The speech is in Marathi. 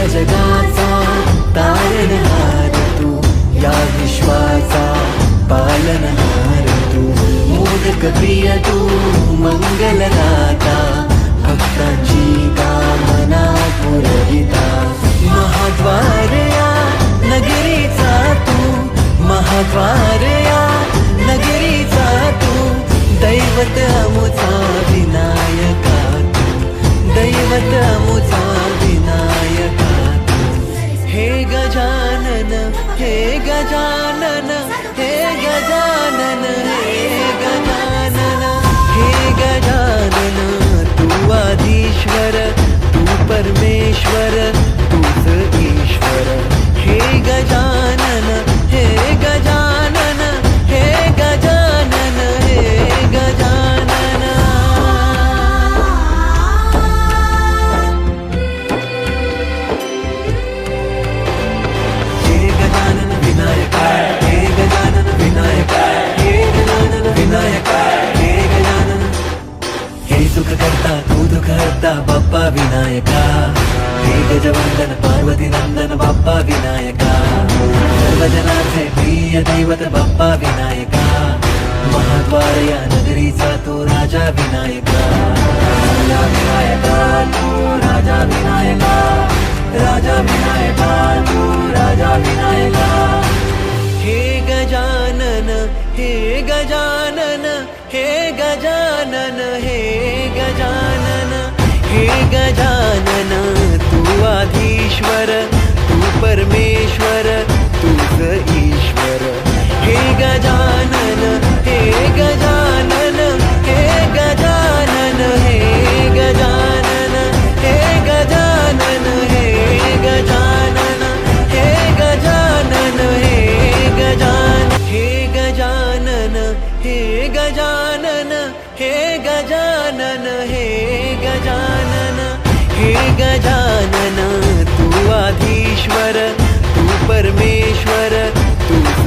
जगाचा तारणहार तू, या विश्वाचा पालनहार तू, मोदक प्रिय तू, मंगलदाता, भक्तांची कामना पुरविता, महाद्वार या नगरीचा तू, महाद्वार या नगरीचा तू, दैवत अमुचा विनायका तू, दैवत अमुचा विनायका तू. हे गजानन, हे गजानन, हे गजानन, हे गजानन, हे गजानन, तू आधीश्वर, तू परमेश्वर, तूच ईश्वर. हे गजानन, हे गजानन, हे गजानन, हे गजानन. हे गजानन विनायका, हे गजानन विनायका, हे गजानन विनायका, हे गजानन. हे सुख करता तू दुःख हरता बाप्पा विनायका, हे गजवंदन पार्वती नंदन बाप्पा विनायका, सर्वजनांचे प्रिय दैवत बाप्पा विनायका, महाद्वार या नगरीचा तू राजा विनायका, राजा विनायका तू राजा विनायका, राजा विनायका तू राजा विनायका. हे गजानन, हे गजानन, हे गजानन, हे गजानन, हे गजानन, तू आधीश्वर, तू परमेश्वर, तूच ईश्वर. हे गजानन, हे गजानन, हे गजानन, हे गजानन, हे गजानन, हे गजानन, हे गजानन, हे गजानन, हे गजानन, हे गजानन, हे गजानन, हे गजानन, हे गजानन, तू आधीश्वर, तू परमेश्वर, तूच